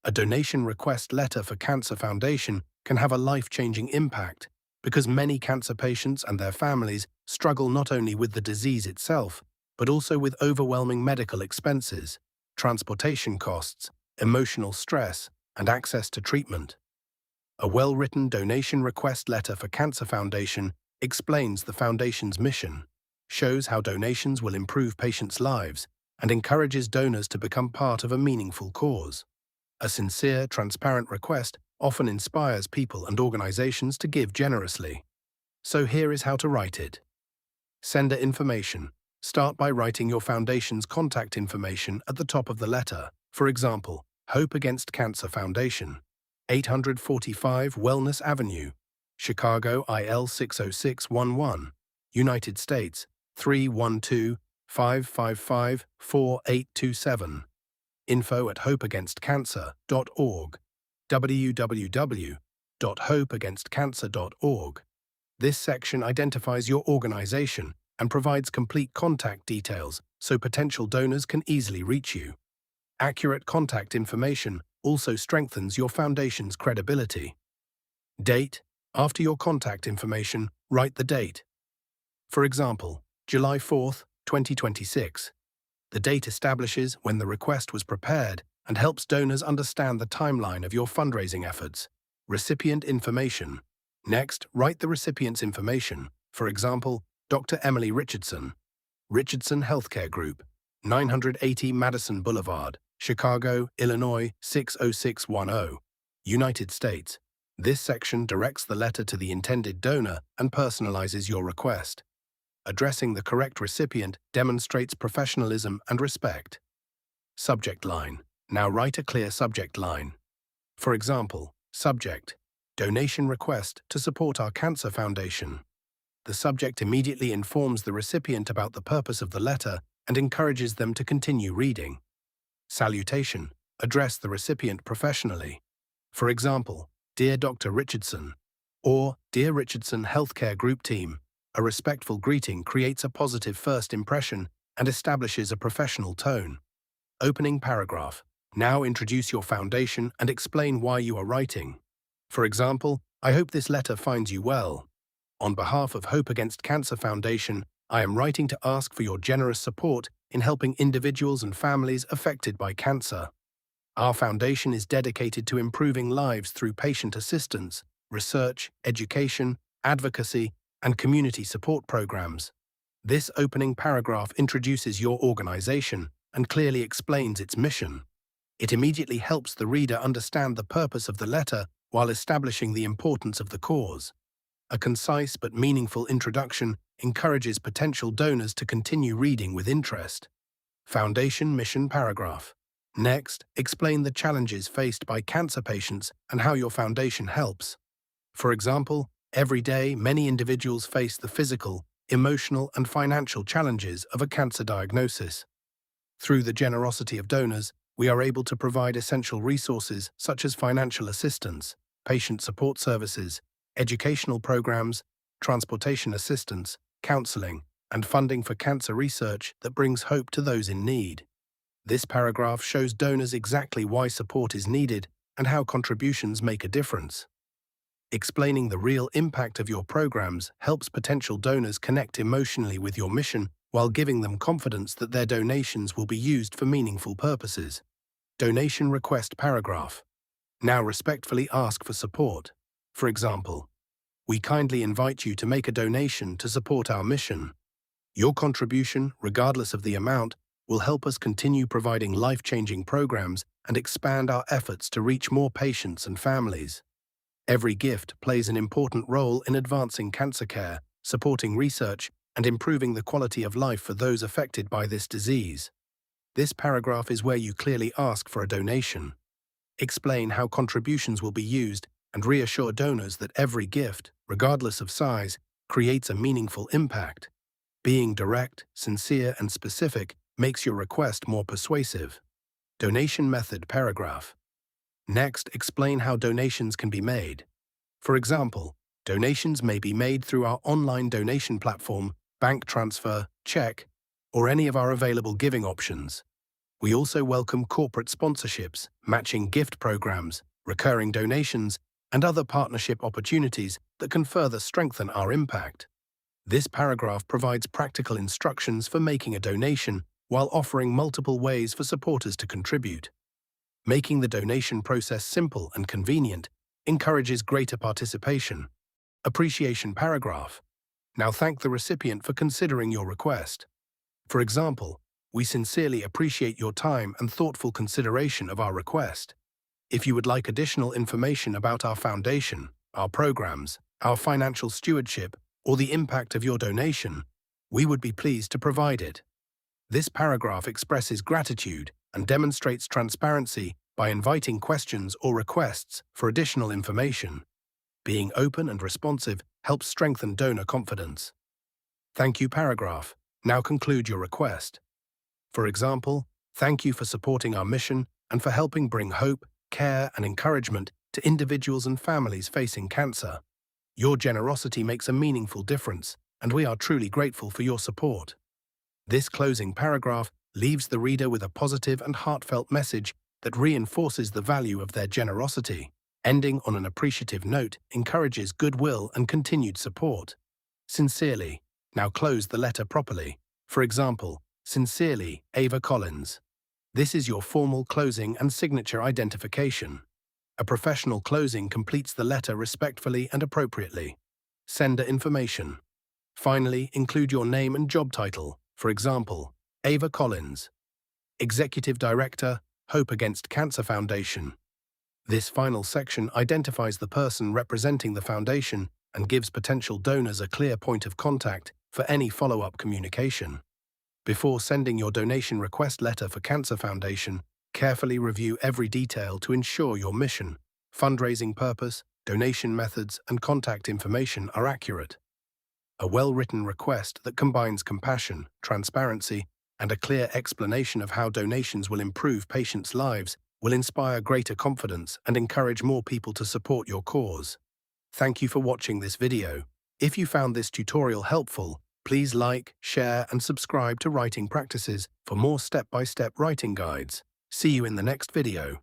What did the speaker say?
A donation request letter for Cancer Foundation can have a life-changing impact because many cancer patients and their families struggle not only with the disease itself, but also with overwhelming medical expenses, transportation costs, emotional stress, and access to treatment. A well-written donation request letter for Cancer Foundation explains the foundation's mission, shows how donations will improve patients' lives, and encourages donors to become part of a meaningful cause. A sincere, transparent request often inspires people and organizations to give generously. So here is how to write it. Sender information. Start by writing your foundation's contact information at the top of the letter. For example, Hope Against Cancer Foundation, 845 Wellness Avenue, Chicago IL 60611, United States, 312-555-4827. info@hopeagainstcancer.org, www.hopeagainstcancer.org. This section identifies your organization and provides complete contact details so potential donors can easily reach you. Accurate contact information also strengthens your foundation's credibility. Date. After your contact information, write the date. For example, July 4th, 2026. The date establishes when the request was prepared and helps donors understand the timeline of your fundraising efforts. Recipient information. Next, write the recipient's information. For example, Dr. Emily Richardson, Richardson Healthcare Group, 980 Madison Boulevard, Chicago, Illinois, 60610, United States. This section directs the letter to the intended donor and personalizes your request. Addressing the correct recipient demonstrates professionalism and respect. Subject line. Now write a clear subject line. For example, subject, donation request to support our Cancer Foundation. The subject immediately informs the recipient about the purpose of the letter and encourages them to continue reading. Salutation. Address the recipient professionally. For example, Dear Dr. Richardson, or Dear Richardson Healthcare Group Team. A respectful greeting creates a positive first impression and establishes a professional tone. Opening paragraph. Now introduce your foundation and explain why you are writing. For example, I hope this letter finds you well. On behalf of Hope Against Cancer Foundation, I am writing to ask for your generous support in helping individuals and families affected by cancer. Our foundation is dedicated to improving lives through patient assistance, research, education, advocacy, and community support programs. This opening paragraph introduces your organization and clearly explains its mission. It immediately helps the reader understand the purpose of the letter while establishing the importance of the cause. A concise but meaningful introduction encourages potential donors to continue reading with interest. Foundation mission paragraph. Next, explain the challenges faced by cancer patients and how your foundation helps. For example, every day many individuals face the physical, emotional, and financial challenges of a cancer diagnosis. Through the generosity of donors, we are able to provide essential resources such as financial assistance, patient support services, educational programs, transportation assistance, counseling, and funding for cancer research that brings hope to those in need. This paragraph shows donors exactly why support is needed and how contributions make a difference. Explaining the real impact of your programs helps potential donors connect emotionally with your mission while giving them confidence that their donations will be used for meaningful purposes. Donation request paragraph. Now respectfully ask for support. For example, we kindly invite you to make a donation to support our mission. Your contribution, regardless of the amount, will help us continue providing life-changing programs and expand our efforts to reach more patients and families. Every gift plays an important role in advancing cancer care, supporting research, and improving the quality of life for those affected by this disease. This paragraph is where you clearly ask for a donation. Explain how contributions will be used and reassure donors that every gift, regardless of size, creates a meaningful impact. Being direct, sincere, and specific makes your request more persuasive. Donation method paragraph. Next, explain how donations can be made. For example, donations may be made through our online donation platform, bank transfer, check, or any of our available giving options. We also welcome corporate sponsorships, matching gift programs, recurring donations, and other partnership opportunities that can further strengthen our impact. This paragraph provides practical instructions for making a donation while offering multiple ways for supporters to contribute. Making the donation process simple and convenient encourages greater participation. Appreciation paragraph. Now thank the recipient for considering your request. For example, we sincerely appreciate your time and thoughtful consideration of our request. If you would like additional information about our foundation, our programs, our financial stewardship, or the impact of your donation, we would be pleased to provide it. This paragraph expresses gratitude and demonstrates transparency by inviting questions or requests for additional information. Being open and responsive helps strengthen donor confidence. Thank you paragraph. Now conclude your request. For example, thank you for supporting our mission and for helping bring hope, care, and encouragement to individuals and families facing cancer. Your generosity makes a meaningful difference, and we are truly grateful for your support. This closing paragraph leaves the reader with a positive and heartfelt message that reinforces the value of their generosity. Ending on an appreciative note encourages goodwill and continued support. Sincerely. Now close the letter properly. For example, sincerely, Ava Collins. This is your formal closing and signature identification. A professional closing completes the letter respectfully and appropriately. Sender information. Finally, include your name and job title. For example, Ava Collins, Executive Director, Hope Against Cancer Foundation. This final section identifies the person representing the foundation and gives potential donors a clear point of contact for any follow-up communication. Before sending your donation request letter for Cancer Foundation, carefully review every detail to ensure your mission, fundraising purpose, donation methods, and contact information are accurate. A well-written request that combines compassion, transparency, and a clear explanation of how donations will improve patients' lives will inspire greater confidence and encourage more people to support your cause. Thank you for watching this video. If you found this tutorial helpful, please like, share, and subscribe to Writing Practices for more step-by-step writing guides. See you in the next video.